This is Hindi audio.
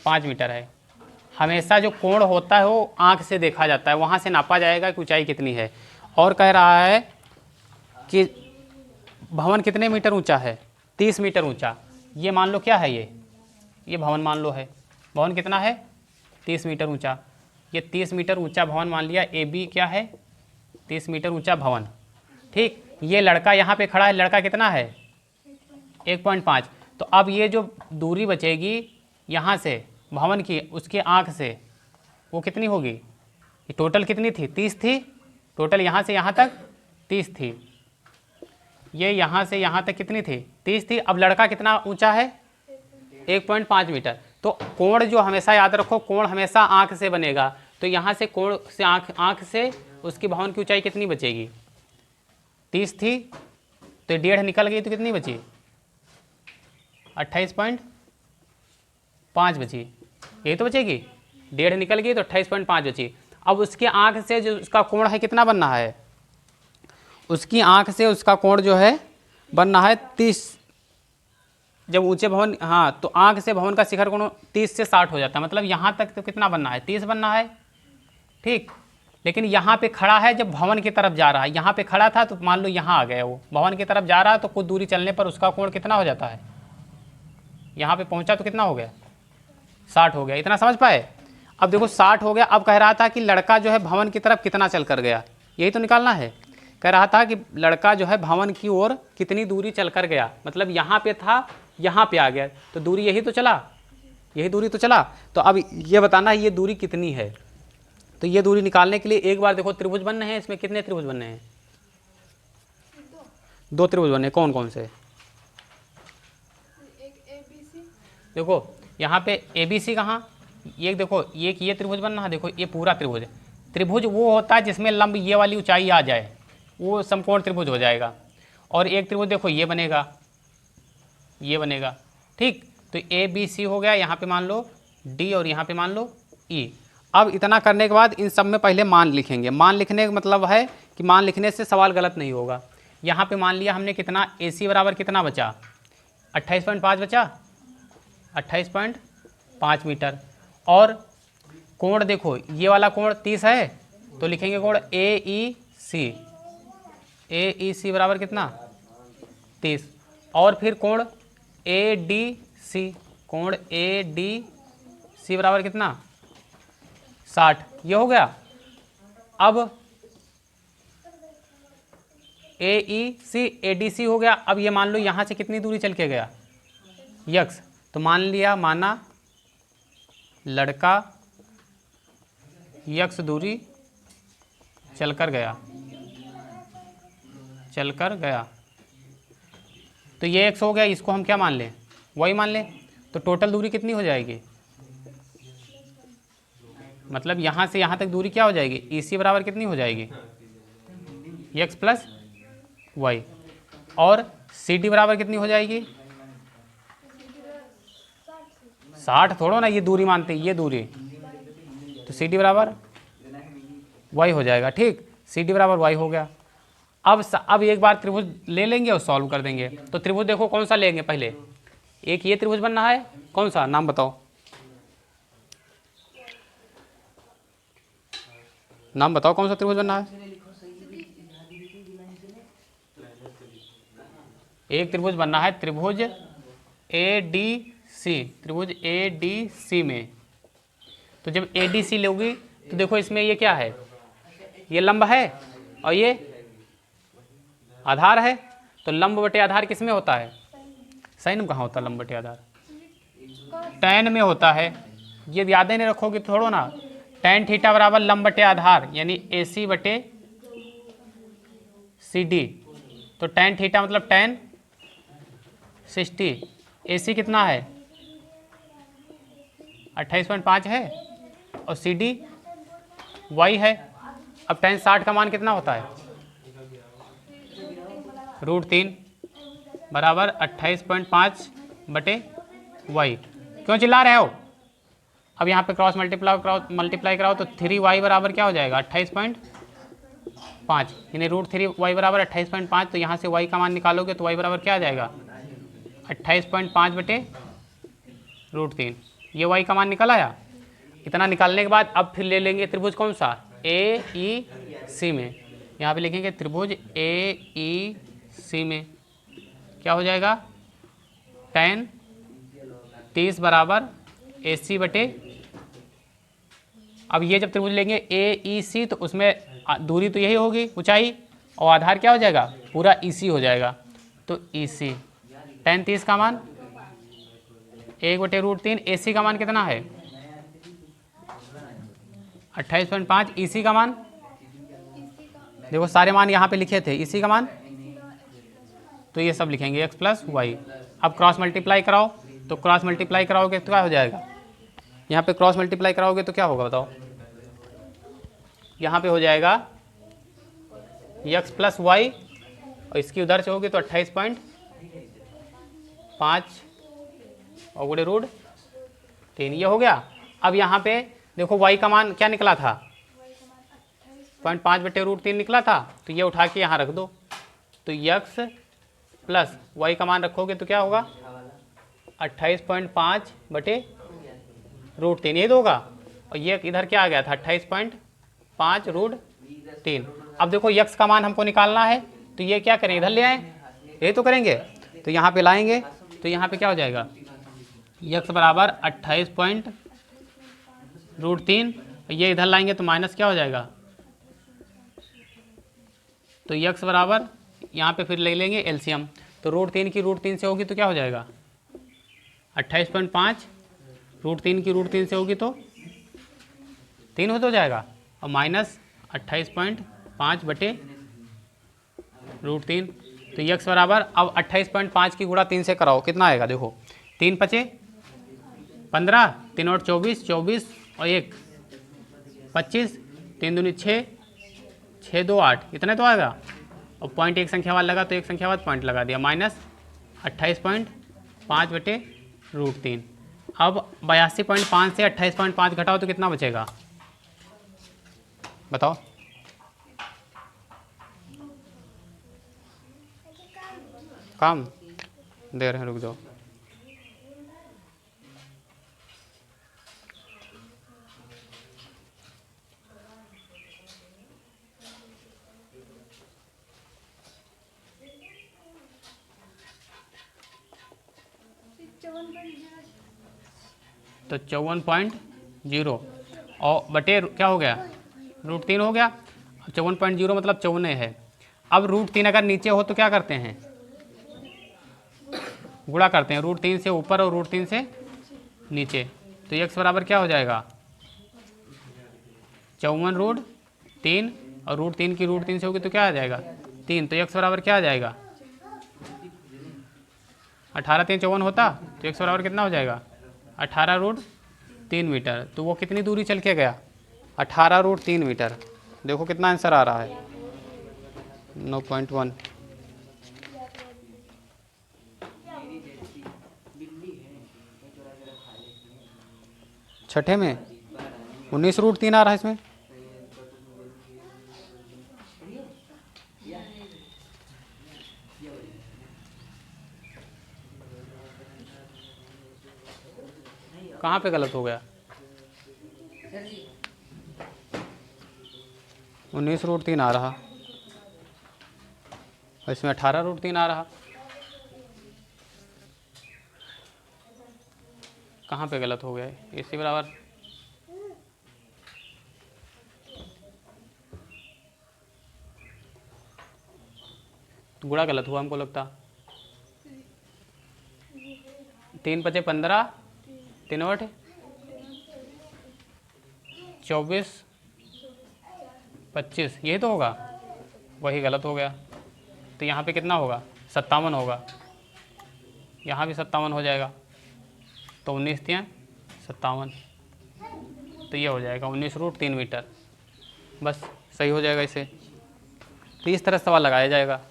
5 मीटर है। हमेशा जो कोण होता है वो आँख से देखा जाता है, वहाँ से नापा जाएगा कि ऊंचाई कितनी है। और कह रहा है कि भवन कितने मीटर ऊंचा है, 30 मीटर ऊंचा। ये मान लो क्या है, ये भवन मान लो है। भवन कितना है, 30 मीटर ऊंचा। ये 30 मीटर ऊंचा भवन मान लिया, ए बी क्या है, 30 मीटर ऊंचा भवन। ठीक, ये लड़का यहाँ पे खड़ा है, लड़का कितना है, 1.5। तो अब ये जो दूरी बचेगी यहाँ से भवन की, उसके आँख से, वो कितनी होगी, ये टोटल कितनी थी, 30 थी। टोटल यहाँ से यहाँ तक 30 थी। ये यहाँ से यहाँ तक कितनी थी, 30 थी। अब लड़का कितना ऊंचा है, 1.5 मीटर। तो कोण जो हमेशा याद रखो, कोण हमेशा आँख से बनेगा। तो यहाँ से कोण से आँख से उसकी भवन की ऊंचाई कितनी बचेगी, 30 थी, तो 1.5 निकल गई तो कितनी बची, 28.5 बची। यही तो बचेगी, 1.5 निकल गई तो 28.5 बची। अब उसकी आँख से जो उसका कोण है कितना बनना है, उसकी आँख से उसका कोण जो है बनना है 30। जब ऊंचे भवन, हाँ, तो आँख से भवन का शिखर कोण 30 से 60 हो जाता है। मतलब यहाँ तक तो कितना बनना है, 30 बनना है। ठीक, लेकिन यहाँ पे खड़ा है, जब भवन की तरफ जा रहा है, यहाँ पे खड़ा था तो मान लो यहाँ आ गया, वो भवन की तरफ जा रहा है, तो कुछ दूरी चलने पर उसका कोण कितना हो जाता है, यहाँ पे पहुँचा तो कितना हो गया, 60 हो गया। इतना समझ पाए। अब देखो 60 हो गया। अब कह रहा था कि लड़का जो है भवन की तरफ कितना चल कर गया, यही तो निकालना है। कह रहा था कि लड़का जो है भवन की ओर कितनी दूरी चल कर गया, मतलब यहाँ पे था, यहाँ पे आ गया, तो दूरी यही तो चला, यही दूरी तो चला। तो अब ये बताना है ये दूरी कितनी है। तो ये दूरी निकालने के लिए एक बार देखो त्रिभुज बनने हैं। इसमें कितने त्रिभुज बनने हैं, 2 त्रिभुज बनने। कौन कौन से, देखो यहाँ पे ए बी सी कहाँ, ये देखो ये त्रिभुज बनना है। देखो ये पूरा त्रिभुज, त्रिभुज वो होता है जिसमें लंब ये वाली ऊंचाई आ जाए, वो समकोण त्रिभुज हो जाएगा। और एक त्रिभुज देखो ये बनेगा, ये बनेगा। ठीक, तो ए बी सी हो गया, यहाँ पे मान लो डी और यहाँ पे मान लो ई। अब इतना करने के बाद इन सब में पहले मान लिखेंगे। मान लिखने का मतलब है कि मान लिखने से सवाल गलत नहीं होगा। यहाँ पे मान लिया हमने कितना, ए सी बराबर कितना बचा, 28.5 बचा, 28.5 मीटर। और कोण देखो ये वाला कोण 30 है, तो लिखेंगे कोण ए ई सी, ए ई सी बराबर कितना, 30। और फिर कोण ए डी सी, कोण ए डी सी बराबर कितना, 60। ये हो गया। अब ए ई सी ए डी सी हो गया। अब ये मान लो यहाँ से कितनी दूरी चल के गया, यक्स। तो मान लिया, माना लड़का यक्स दूरी चलकर गया, चलकर गया। तो ये एक्स हो गया, इसको हम क्या मान लें, वही मान लें। तो टोटल दूरी कितनी हो जाएगी, मतलब यहाँ से यहाँ तक दूरी क्या हो जाएगी, ई सी बराबर कितनी हो जाएगी, एक्स प्लस वाई। और सी डी बराबर कितनी हो जाएगी, 60 थोड़ो ना, ये दूरी मानते हैं, ये दूरी। तो सी डी बराबर वाई हो जाएगा। ठीक, सी डी बराबर वाई हो गया। अब एक बार त्रिभुज ले लेंगे और सॉल्व कर देंगे। तो त्रिभुज देखो कौन सा लेंगे, पहले एक ये त्रिभुज बनना है, कौन सा, नाम बताओ, नाम बताओ कौन सा त्रिभुज बनना है। एक त्रिभुज बनना है, त्रिभुज ए डी सी, त्रिभुज ए डी सी में। तो जब ए डी सी लोगी तो देखो इसमें ये क्या है, ये लंब है और ये आधार है। तो लंब बटे आधार किस में होता है, साइन में कहाँ होता है लंब बटे आधार, टैन में होता है। ये याद नहीं रखोगे थोड़ो ना, टैन थीटा बराबर लंब बटे आधार, यानी ए सी बटे सी डी। तो टैन थीटा मतलब टैन 60, ए सी कितना है 28.5 है, और सी डी वाई है। अब टैन 60 का मान कितना होता है, √3 बराबर 28.5 बटे वाई। क्यों चिल्ला रहे हो। अब यहाँ पे क्रॉस मल्टीप्लाई कराओ तो 3y बराबर क्या हो जाएगा 28.5, यानी √3y बराबर 28.5। तो यहाँ से y का मान निकालोगे तो y बराबर क्या आ जाएगा 28.5 बटे √3। ये वाई का मान निकल आया। इतना निकालने के बाद अब फिर ले लेंगे त्रिभुज कौन सा, ए ई सी में। यहाँ पे लिखेंगे त्रिभुज ए ई सी में क्या हो जाएगा, tan 30 बराबर ए सी बटे, अब ये जब त्रिभुज लेंगे ए ई सी तो उसमें दूरी तो यही होगी ऊंचाई, और आधार क्या हो जाएगा, पूरा ई सी हो जाएगा। तो ई सी tan 30 का मान 1/√3, ए सी का मान कितना है 28.5, ई सी का मान देखो सारे मान यहाँ पे लिखे थे, इसी का मान तो ये सब लिखेंगे x प्लस वाई। अब क्रॉस मल्टीप्लाई कराओ, तो क्रॉस मल्टीप्लाई कराओगे तो क्या हो जाएगा, यहाँ पे क्रॉस मल्टीप्लाई कराओगे तो क्या होगा बताओ, यहाँ पे हो जाएगा x प्लस वाई और इसकी उधर से होगी तो 28.5 और √3 ये हो गया। अब यहाँ पे देखो y का मान क्या निकला था 0.5/√3 निकला था, तो ये उठा के यहाँ रख दो, तो x प्लस वाई का मान रखोगे तो क्या होगा 28.5/√3 ये तो होगा, और ये इधर क्या आ गया था 28.5√3। अब देखो x का मान हमको निकालना है तो ये क्या करें, इधर ले आए, ये तो करेंगे, तो यहाँ पे लाएंगे तो यहाँ पे क्या हो जाएगा x बराबर 28.√3, ये इधर लाएंगे तो माइनस क्या हो जाएगा, तो x बराबर यहाँ पे फिर ले लेंगे एलसीएम, तो √3 की √3 से होगी तो क्या हो जाएगा 28.5, √3 की √3 से होगी तो 3 हो तो जाएगा, और माइनस 28.5/√3, तो x बराबर अब 28.5 की गुणा 3 से कराओ कितना आएगा, देखो 3 पचे 15, 3 और 24, 24 और 1 25, 3 दूनी 6, 6 2 8 इतने तो आएगा, और पॉइंट एक संख्या वाला लगा तो एक संख्या बाद पॉइंट लगा दिया, माइनस 28.5/√3। अब 82.5 से 28.5 घटाओ तो कितना बचेगा बताओ, काम दे रहे हैं रुक जाओ, तो 54.0 और बटे क्या हो गया √3 हो गया, 54.0 मतलब 54 है। अब √3 अगर नीचे हो तो क्या करते हैं, गुणा करते हैं, √3 से ऊपर और √3 से नीचे, तो x बराबर क्या हो जाएगा 54√3 और √3 की √3 से होगी तो क्या आ जाएगा 3, तो x बराबर क्या आ जाएगा 18 3 54 होता, तो x बराबर कितना हो जाएगा 18√3 मीटर। तो वो कितनी दूरी चल के गया 18√3 मीटर। देखो कितना आंसर आ रहा है 9.1। छठे में 19√3 आ रहा है इसमें, कहाँ पे गलत हो गया 19√3 आ रहा, इसमें 18√3 आ रहा, कहाँ पे गलत हो गया, इसी बराबर तो गुणा गलत हुआ हमको लगता, 3 पचे 15, 3 8 24 25 यही तो होगा, वही गलत हो गया, तो यहाँ पे कितना होगा 57 होगा, यहाँ भी 57 हो जाएगा, तो 19 3 57, तो ये हो जाएगा 19√3 मीटर, बस सही हो जाएगा इसे। तो इस तरह सवाल लगाया जाएगा।